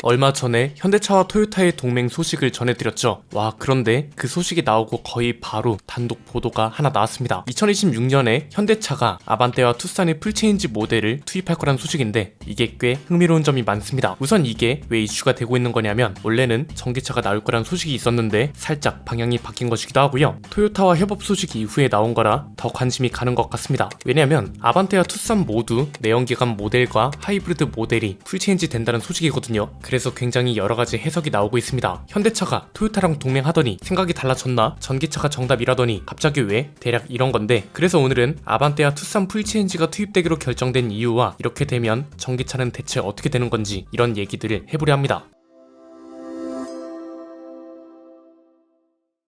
얼마 전에 현대차와 토요타의 동맹 소식을 전해드렸죠. 와, 그런데 그 소식이 나오고 거의 바로 단독 보도가 하나 나왔습니다. 2026년에 현대차가 아반떼와 투싼의 풀체인지 모델을 투입할 거란 소식인데 이게 꽤 흥미로운 점이 많습니다. 우선 이게 왜 이슈가 되고 있는 거냐면 원래는 전기차가 나올 거란 소식이 있었는데 살짝 방향이 바뀐 것이기도 하고요. 토요타와 협업 소식 이후에 나온 거라 더 관심이 가는 것 같습니다. 왜냐면 아반떼와 투싼 모두 내연기관 모델과 하이브리드 모델이 풀체인지 된다는 소식이거든요. 그래서 굉장히 여러가지 해석이 나오고 있습니다. 현대차가 토요타랑 동맹하더니 생각이 달라졌나? 전기차가 정답이라더니 갑자기 왜? 대략 이런 건데, 그래서 오늘은 아반떼와 투싼 풀체인지가 투입되기로 결정된 이유와 이렇게 되면 전기차는 대체 어떻게 되는 건지 이런 얘기들을 해보려 합니다.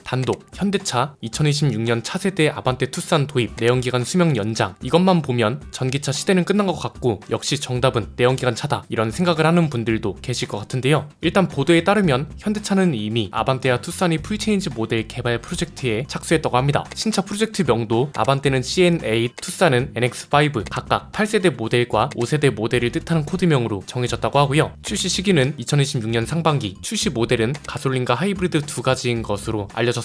단독, 현대차 2026년 차세대 아반떼 투싼 도입, 내연기관 수명 연장. 이것만 보면 전기차 시대는 끝난 것 같고 역시 정답은 내연기관 차다 이런 생각을 하는 분들도 계실 것 같은데요. 일단 보도에 따르면 현대차는 이미 아반떼와 투싼이 풀체인지 모델 개발 프로젝트에 착수했다고 합니다. 신차 프로젝트 명도 아반떼는 CN8, 투싼은 NX5 각각 8세대 모델과 5세대 모델을 뜻하는 코드명으로 정해졌다고 하고요. 출시 시기는 2026년 상반기, 출시 모델은 가솔린과 하이브리드 두 가지인 것으로 알려졌습니다.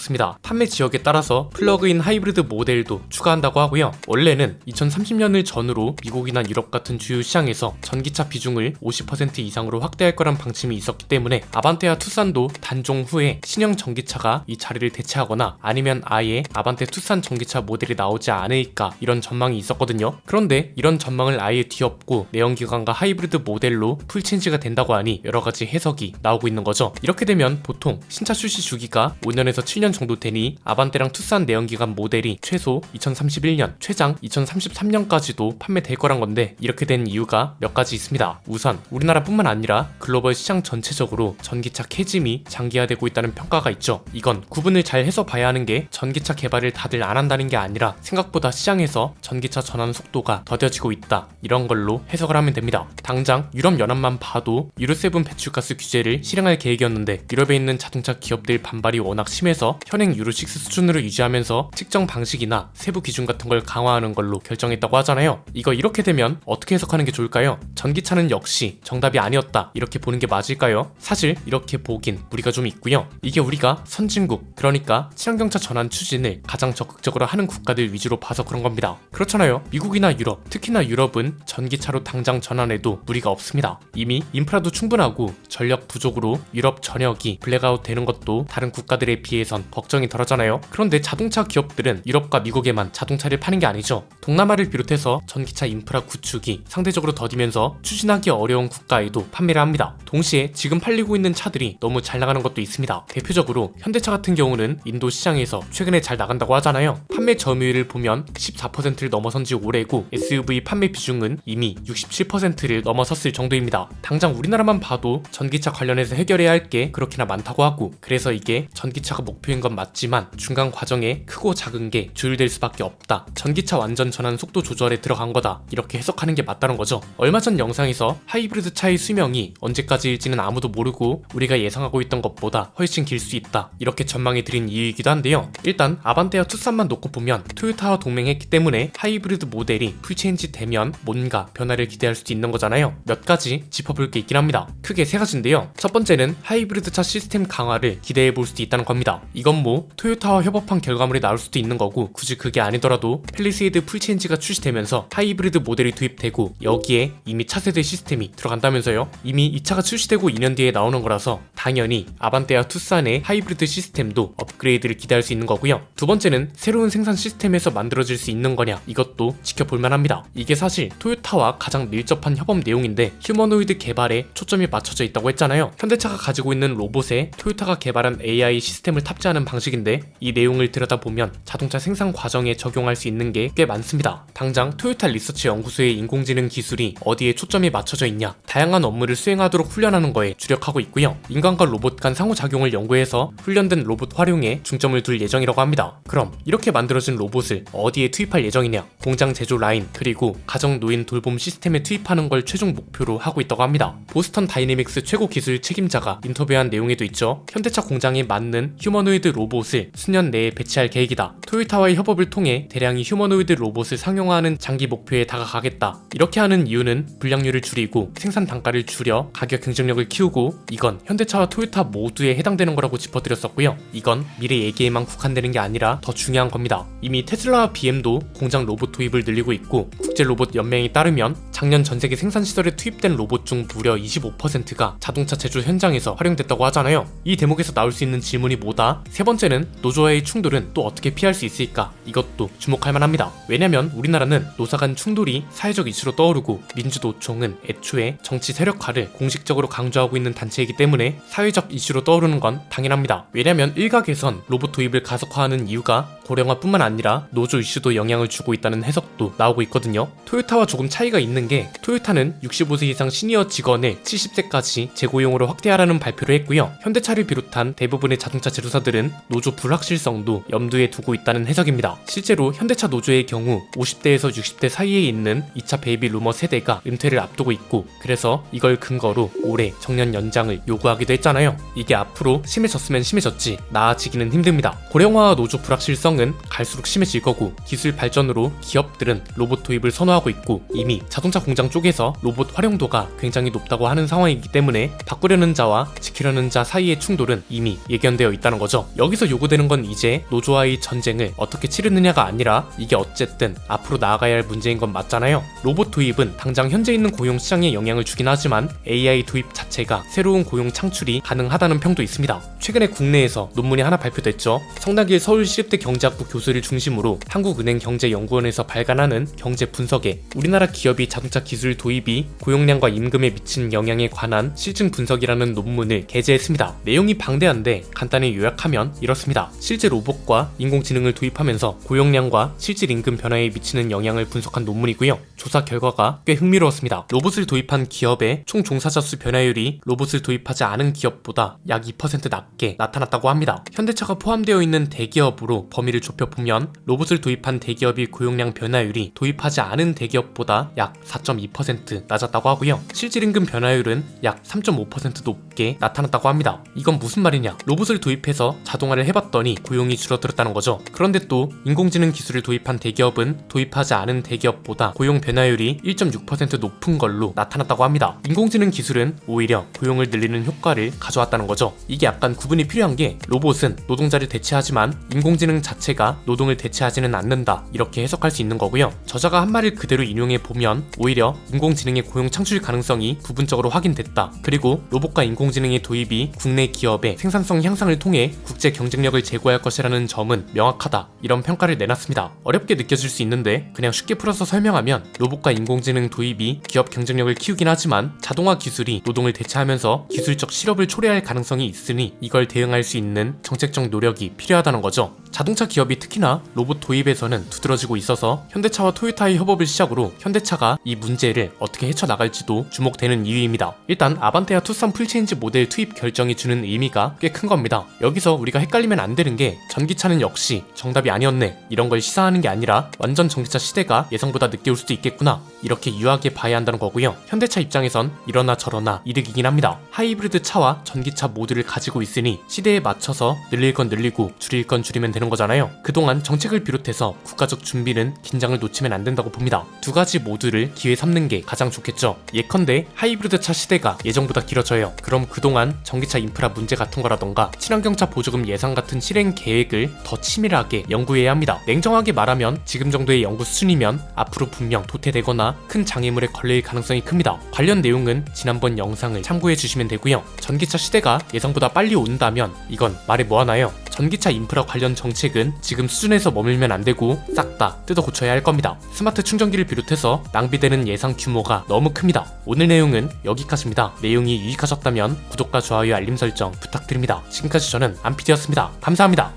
판매 지역에 따라서 플러그인 하이브리드 모델도 추가한다고 하고요. 원래는 2030년을 전후로 미국이나 유럽 같은 주요 시장에서 전기차 비중을 50% 이상으로 확대할 거란 방침이 있었기 때문에 아반떼와 투싼도 단종 후에 신형 전기차가 이 자리를 대체하거나 아니면 아예 아반떼 투싼 전기차 모델이 나오지 않을까 이런 전망이 있었거든요. 그런데 이런 전망을 아예 뒤엎고 내연기관과 하이브리드 모델로 풀체인지가 된다고 하니 여러가지 해석이 나오고 있는 거죠. 이렇게 되면 보통 신차 출시 주기가 5년에서 7년 정도 되니 아반떼랑 투싼 내연기관 모델이 최소 2031년, 최장 2033년까지도 판매될 거란 건데, 이렇게 된 이유가 몇 가지 있습니다. 우선 우리나라뿐만 아니라 글로벌 시장 전체적으로 전기차 캐즘이 장기화되고 있다는 평가가 있죠. 이건 구분을 잘 해서 봐야 하는 게 전기차 개발을 다들 안 한다는 게 아니라 생각보다 시장에서 전기차 전환 속도가 더뎌지고 있다 이런 걸로 해석을 하면 됩니다. 당장 유럽연합만 봐도 유로7 배출가스 규제를 실행할 계획이었는데 유럽에 있는 자동차 기업들 반발이 워낙 심해서 현행 유로6 수준으로 유지하면서 측정 방식이나 세부 기준 같은 걸 강화하는 걸로 결정했다고 하잖아요. 이거 이렇게 되면 어떻게 해석하는 게 좋을까요? 전기차는 역시 정답이 아니었다 이렇게 보는 게 맞을까요? 사실 이렇게 보긴 무리가 좀 있고요. 이게 우리가 선진국, 그러니까 친환경차 전환 추진을 가장 적극적으로 하는 국가들 위주로 봐서 그런 겁니다. 그렇잖아요. 미국이나 유럽, 특히나 유럽은 전기차로 당장 전환해도 무리가 없습니다. 이미 인프라도 충분하고 전력 부족으로 유럽 전역이 블랙아웃 되는 것도 다른 국가들에 비해선 걱정이 덜하잖아요. 그런데 자동차 기업들은 유럽과 미국에만 자동차를 파는 게 아니죠. 동남아를 비롯해서 전기차 인프라 구축이 상대적으로 더디면서 추진하기 어려운 국가에도 판매를 합니다. 동시에 지금 팔리고 있는 차들이 너무 잘 나가는 것도 있습니다. 대표적으로 현대차 같은 경우는 인도 시장에서 최근에 잘 나간다고 하잖아요. 판매 점유율을 보면 14%를 넘어선 지 오래고 SUV 판매 비중은 이미 67%를 넘어섰을 정도입니다. 당장 우리나라만 봐도 전기차 관련해서 해결해야 할 게 그렇게나 많다고 하고, 그래서 이게 전기차가 목표인 건 맞지만 중간 과정에 크고 작은 게 조율될 수밖에 없다. 전기차 완전 전환 속도 조절에 들어간 거다. 이렇게 해석하는 게 맞다는 거죠. 얼마 전 영상에서 하이브리드 차의 수명이 언제까지일지는 아무도 모르고 우리가 예상하고 있던 것보다 훨씬 길 수 있다. 이렇게 전망해 드린 이유이기도 한데요. 일단 아반떼와 투싼만 놓고 보면 토요타와 동맹했기 때문에 하이브리드 모델이 풀체인지 되면 뭔가 변화를 기대할 수도 있는 거잖아요. 몇 가지 짚어볼 게 있긴 합니다. 크게 세 가지인데요. 첫 번째는 하이브리드 차 시스템 강화를 기대해 볼 수도 있다는 겁니다. 이건 뭐 토요타와 협업한 결과물이 나올 수도 있는 거고, 굳이 그게 아니더라도 팰리세이드 풀체인지가 출시되면서 하이브리드 모델이 도입되고 여기에 이미 차세대 시스템이 들어간다면서요. 이미 이 차가 출시되고 2년 뒤에 나오는 거라서 당연히 아반떼와 투싼의 하이브리드 시스템도 업그레이드를 기대할 수 있는 거고요. 두 번째는 새로운 생산 시스템에서 만들어질 수 있는 거냐, 이것도 지켜볼만 합니다. 이게 사실 토요타와 가장 밀접한 협업 내용인데 휴머노이드 개발에 초점이 맞춰져 있다고 했잖아요. 현대차가 가지고 있는 로봇에 토요타가 개발한 AI 시스템을 탑재하는 방식인데 이 내용을 들여다보면 자동차 생산 과정에 적용할 수 있는 게 꽤 많습니다. 당장 토요타 리서치 연구소의 인공지능 기술이 어디에 초점이 맞춰져 있냐, 다양한 업무를 수행하도록 훈련하는 거에 주력하고 있고요. 인간과 로봇 간 상호작용을 연구해서 훈련된 로봇 활용에 중점을 둘 예정이라고 합니다. 그럼 이렇게 만들어진 로봇을 어디에 투입할 예정이냐, 공장 제조 라인 그리고 가정 노인 돌봄 시스템에 투입하는 걸 최종 목표로 하고 있다고 합니다. 보스턴 다이내믹스 최고 기술 책임자가 인터뷰한 내용에도 있죠. 현대차 공장에 맞는 휴머노이드 휴머노이드 로봇을 수년 내에 배치할 계획이다. 토요타와의 협업을 통해 대량의 휴머노이드 로봇을 상용화하는 장기 목표에 다가가겠다. 이렇게 하는 이유는 불량률을 줄이고 생산 단가를 줄여 가격 경쟁력을 키우고, 이건 현대차와 토요타 모두에 해당되는 거라고 짚어드렸었고요. 이건 미래 얘기에만 국한되는 게 아니라 더 중요한 겁니다. 이미 테슬라와 BM도 공장 로봇 도입을 늘리고 있고, 국제로봇연맹에 따르면 작년 전세계 생산시설에 투입된 로봇 중 무려 25%가 자동차 제조 현장에서 활용됐다고 하잖아요. 이 대목에서 나올 수 있는 질문이 뭐다? 세 번째는 노조와의 충돌은 또 어떻게 피할 수 있을까? 이것도 주목할 만합니다. 왜냐면 우리나라는 노사 간 충돌이 사회적 이슈로 떠오르고, 민주노총은 애초에 정치 세력화를 공식적으로 강조하고 있는 단체이기 때문에 사회적 이슈로 떠오르는 건 당연합니다. 왜냐면 일각에선 로봇 도입을 가속화하는 이유가 고령화뿐만 아니라 노조 이슈도 영향을 주고 있다는 해석도 나오고 있거든요. 토요타와 조금 차이가 있는 게, 토요타는 65세 이상 시니어 직원을 70세까지 재고용으로 확대하라는 발표를 했고요. 현대차를 비롯한 대부분의 자동차 제조사들은 노조 불확실성도 염두에 두고 있다는 해석입니다. 실제로 현대차 노조의 경우 50대에서 60대 사이에 있는 2차 베이비 루머 세대가 은퇴를 앞두고 있고, 그래서 이걸 근거로 올해 정년 연장을 요구하기도 했잖아요. 이게 앞으로 심해졌으면 심해졌지 나아지기는 힘듭니다. 고령화와 노조 불확실성은 갈수록 심해질 거고, 기술 발전으로 기업들은 로봇 도입을 선호하고 있고, 이미 자동차 공장 쪽에서 로봇 활용도가 굉장히 높다고 하는 상황이기 때문에 바꾸려는 자와 지키려는 자 사이의 충돌은 이미 예견되어 있다는 거죠. 여기서 요구되는 건 이제 노조와의 전쟁을 어떻게 치르느냐가 아니라, 이게 어쨌든 앞으로 나아가야 할 문제인 건 맞잖아요. 로봇 도입은 당장 현재 있는 고용 시장에 영향을 주긴 하지만 AI 도입 자체가 새로운 고용 창출이 가능하다는 평도 있습니다. 최근에 국내에서 논문이 하나 발표됐죠. 성남길 서울시립대 경제학부 교수를 중심으로 한국은행경제연구원에서 발간하는 경제 분석에 우리나라 기업이 자동차 기술 도입이 고용량과 임금에 미친 영향에 관한 실증 분석이라는 논문을 게재했습니다. 내용이 방대한데 간단히 요약하면 이렇습니다. 실제 로봇과 인공지능을 도입하면서 고용량과 실질 임금 변화에 미치는 영향을 분석한 논문이고요. 조사 결과가 꽤 흥미로웠습니다. 로봇을 도입한 기업의 총 종사자 수 변화율이 로봇을 도입하지 않은 기업보다 약 2% 낮게 나타났다고 합니다. 현대차가 포함되어 있는 대기업으로 범위를 좁혀보면 로봇을 도입한 대기업의 고용량 변화율이 도입하지 않은 대기업보다 약 4.2% 낮았다고 하고요. 실질 임금 변화율은 약 3.5% 높게 나타났다고 합니다. 이건 무슨 말이냐? 로봇을 도입해서 자동화를 해봤더니 고용이 줄어들었다는 거죠. 그런데 또 인공지능 기술을 도입한 대기업은 도입하지 않은 대기업보다 고용 변화율이 1.6% 높은 걸로 나타났다고 합니다. 인공지능 기술은 오히려 고용을 늘리는 효과를 가져왔다는 거죠. 이게 약간 구분이 필요한 게, 로봇은 노동자를 대체하지만 인공지능 자체가 노동을 대체하지는 않는다, 이렇게 해석할 수 있는 거고요. 저자가 한 말을 그대로 인용해 보면 오히려 인공지능의 고용 창출 가능성이 부분적으로 확인됐다. 그리고 로봇과 인공지능의 도입이 국내 기업의 생산성 향상을 통해 국제 경쟁력을 제고할 것이라는 점은 명확하다, 이런 평가를 내놨습니다. 어렵게 느껴질 수 있는데 그냥 쉽게 풀어서 설명하면, 로봇과 인공지능 도입이 기업 경쟁력을 키우긴 하지만 자동화 기술이 노동을 대체하면서 기술적 실업을 초래할 가능성이 있으니 이걸 대응할 수 있는 정책적 노력이 필요하다는 거죠. 자동차 기업이 특히나 로봇 도입에서는 두드러지고 있어서 현대차와 토요타의 협업을 시작으로 현대차가 이 문제를 어떻게 헤쳐나갈지도 주목되는 이유입니다. 일단 아반떼와 투싼 풀체인지 모델 투입 결정이 주는 의미가 꽤 큰 겁니다. 여기서 우리가 헷갈리면 안 되는 게, 전기차는 역시 정답이 아니었네, 이런 걸 시사하는 게 아니라 완전 전기차 시대가 예상보다 늦게 올 수도 있겠구나, 이렇게 유하게 봐야 한다는 거고요. 현대차 입장에선 이러나 저러나 이득이긴 합니다. 하이브리드 차와 전기차 모두를 가지고 있으니 시대에 맞춰서 늘릴 건 늘리고 줄일 건 줄이면 되는 거잖아요. 그동안 정책을 비롯해서 국가적 준비는 긴장을 놓치면 안 된다고 봅니다. 두 가지 모두를 기회 삼는 게 가장 좋겠죠. 예컨대 하이브리드 차 시대가 예정보다 길어져요. 그럼 그동안 전기차 인프라 문제 같은 거라던가 친환경차 보조금 예산 같은 실행 계획을 더 치밀하게 연구해야 합니다. 냉정하게 말하면 지금 정도의 연구 수준이면 앞으로 분명 도태되거나 큰 장애물에 걸릴 가능성이 큽니다. 관련 내용은 지난번 영상을 참고해 주시면 되고요. 전기차 시대가 예상보다 빨리 온다면 이건 말해 뭐하나요? 전기차 인프라 관련 정책은 지금 수준에서 머물면 안 되고 싹 다 뜯어 고쳐야 할 겁니다. 스마트 충전기를 비롯해서 낭비되는 예산 규모가 너무 큽니다. 오늘 내용은 여기까지입니다. 내용이 유익하셨다면 구독과 좋아요, 알림 설정 부탁드립니다. 지금까지 저는 안피디였습니다. 감사합니다.